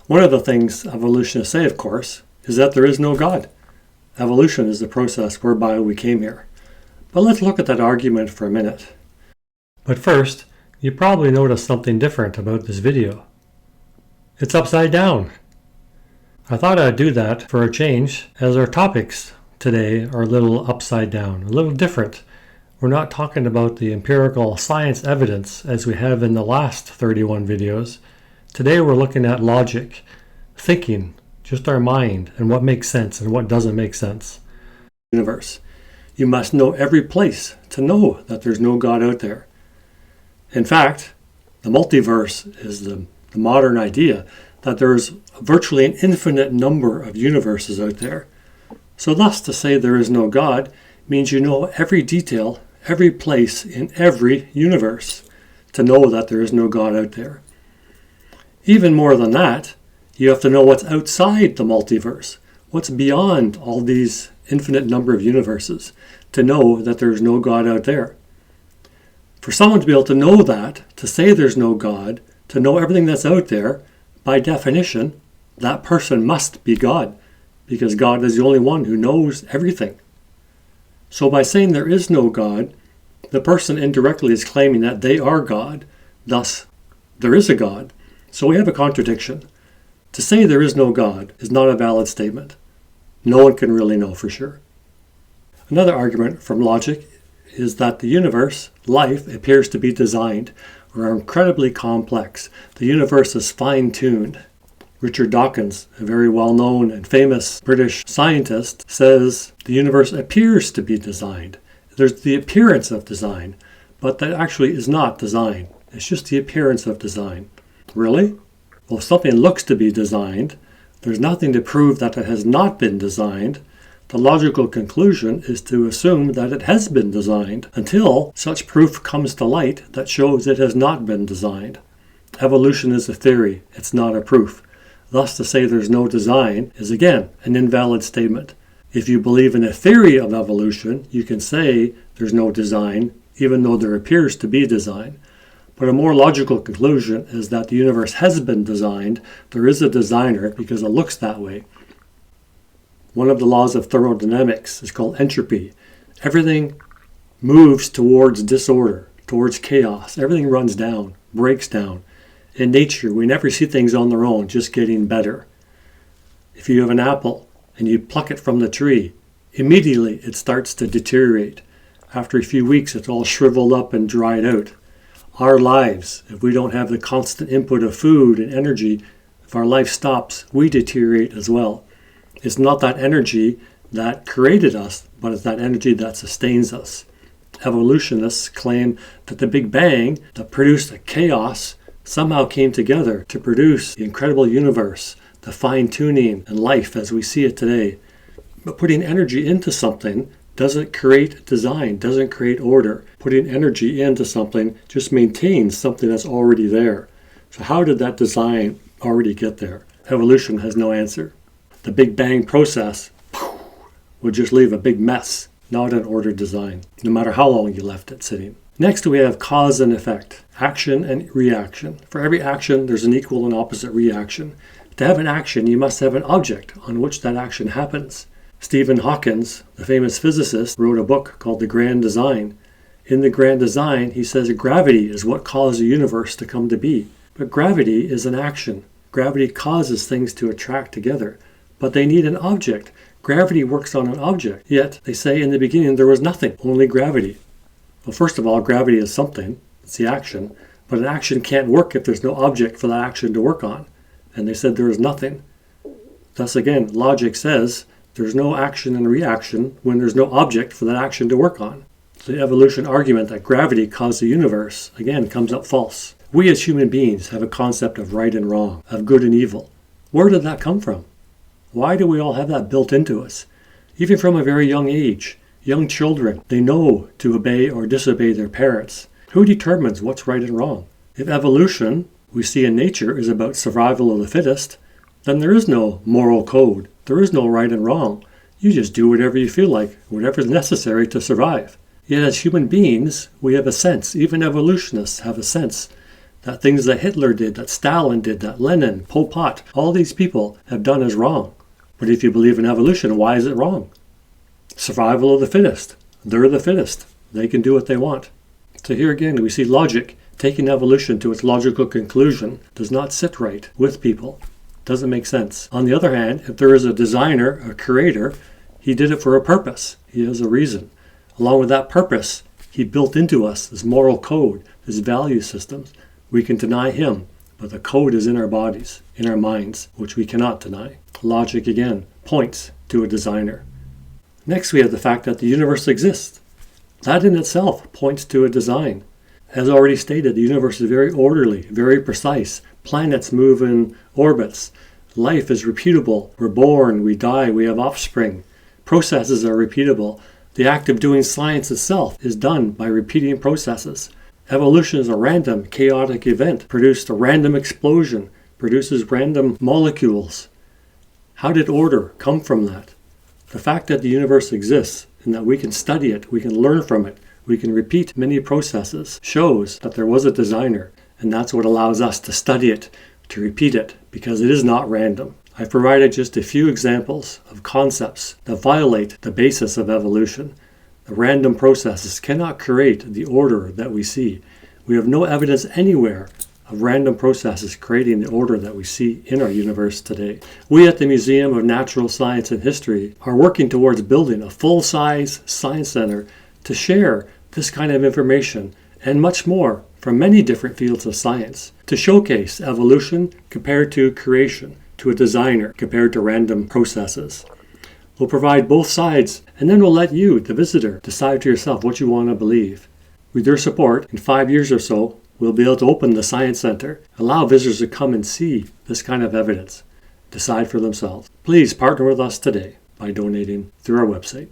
One of the things evolutionists say, of course, is that there is no God. Evolution is the process whereby we came here. But let's look at that argument for a minute. But first, you probably noticed something different about this video. It's upside down. I thought I'd do that for a change, as our topics today are a little upside down, a little different. We're not talking about the empirical science evidence as we have in the last 31 videos. Today we're looking at logic, thinking, just our mind, and what makes sense and what doesn't make sense. Universe. You must know every place to know that there's no God out there. In fact, the multiverse is the modern idea that there's virtually an infinite number of universes out there. So thus to say there is no God means you know every detail, every place in every universe to know that there is no God out there. Even more than that, you have to know what's outside the multiverse, what's beyond all these infinite number of universes, to know that there's no God out there. For someone to be able to know that, to say there's no God, to know everything that's out there, by definition, that person must be God, because God is the only one who knows everything. So by saying there is no God, the person indirectly is claiming that they are God, thus there is a God. So we have a contradiction. To say there is no God is not a valid statement. No one can really know for sure. Another argument from logic is that the universe, life, appears to be designed or incredibly complex. The universe is fine-tuned. Richard Dawkins, a very well-known and famous British scientist, says the universe appears to be designed. There's the appearance of design, but that actually is not design. It's just the appearance of design. Really? Well, if something looks to be designed, there's nothing to prove that it has not been designed. The logical conclusion is to assume that it has been designed until such proof comes to light that shows it has not been designed. Evolution is a theory, it's not a proof. Thus, to say there's no design is again an invalid statement. If you believe in a theory of evolution, you can say there's no design, even though there appears to be design. But a more logical conclusion is that the universe has been designed. There is a designer because it looks that way. One of the laws of thermodynamics is called entropy. Everything moves towards disorder, towards chaos. Everything runs down, breaks down. In nature, we never see things on their own, just getting better. If you have an apple and you pluck it from the tree, immediately it starts to deteriorate. After a few weeks, it's all shriveled up and dried out. Our lives, if we don't have the constant input of food and energy, if our life stops, we deteriorate as well. It's not that energy that created us, but it's that energy that sustains us. Evolutionists claim that the Big Bang that produced a chaos somehow came together to produce the incredible universe, the fine-tuning and life as we see it today. But putting energy into something doesn't create design, doesn't create order. Putting energy into something just maintains something that's already there. So how did that design already get there? Evolution has no answer. The Big Bang process would just leave a big mess, not an ordered design, no matter how long you left it sitting. Next, we have cause and effect, action and reaction. For every action, there's an equal and opposite reaction. To have an action, you must have an object on which that action happens. Stephen Hawking, the famous physicist, wrote a book called The Grand Design. In The Grand Design, he says gravity is what caused the universe to come to be. But gravity is an action. Gravity causes things to attract together. But they need an object. Gravity works on an object. Yet, they say in the beginning there was nothing, only gravity. Well, first of all, gravity is something. It's the action. But an action can't work if there's no object for that action to work on. And they said there is nothing. Thus again, logic says there's no action and reaction when there's no object for that action to work on. So the evolution argument that gravity caused the universe, again, comes up false. We as human beings have a concept of right and wrong, of good and evil. Where did that come from? Why do we all have that built into us? Even from a very young age, young children, they know to obey or disobey their parents. Who determines what's right and wrong? If evolution, we see in nature, is about survival of the fittest, then there is no moral code. There is no right and wrong. You just do whatever you feel like, whatever is necessary to survive. Yet as human beings, we have a sense, even evolutionists have a sense, that things that Hitler did, that Stalin did, that Lenin, Pol Pot, all these people have done is wrong. But if you believe in evolution, why is it wrong? Survival of the fittest. They're the fittest. They can do what they want. So here again, we see logic taking evolution to its logical conclusion does not sit right with people. Doesn't make sense. On the other hand, if there is a designer, a creator, he did it for a purpose. He has a reason. Along with that purpose, he built into us this moral code, this value systems. We can deny him, but the code is in our bodies, in our minds, which we cannot deny. Logic, again, points to a designer. Next, we have the fact that the universe exists. That in itself points to a design. As already stated, the universe is very orderly, very precise. Planets move in orbits. Life is repeatable. We're born, we die, we have offspring. Processes are repeatable. The act of doing science itself is done by repeating processes. Evolution is a random, chaotic event, produced a random explosion, produces random molecules. How did order come from that? The fact that the universe exists and that we can study it, we can learn from it, we can repeat many processes, shows that there was a designer, and that's what allows us to study it, to repeat it, because it is not random. I've provided just a few examples of concepts that violate the basis of evolution. The random processes cannot create the order that we see. We have no evidence anywhere of random processes creating the order that we see in our universe today. We at the Museum of Natural Science and History are working towards building a full-size science center to share this kind of information and much more from many different fields of science, to showcase evolution compared to creation, to a designer compared to random processes. We'll provide both sides, and then we'll let you, the visitor, decide for yourself what you want to believe. With your support, in 5 years or so, we'll be able to open the Science Center, allow visitors to come and see this kind of evidence, decide for themselves. Please partner with us today by donating through our website.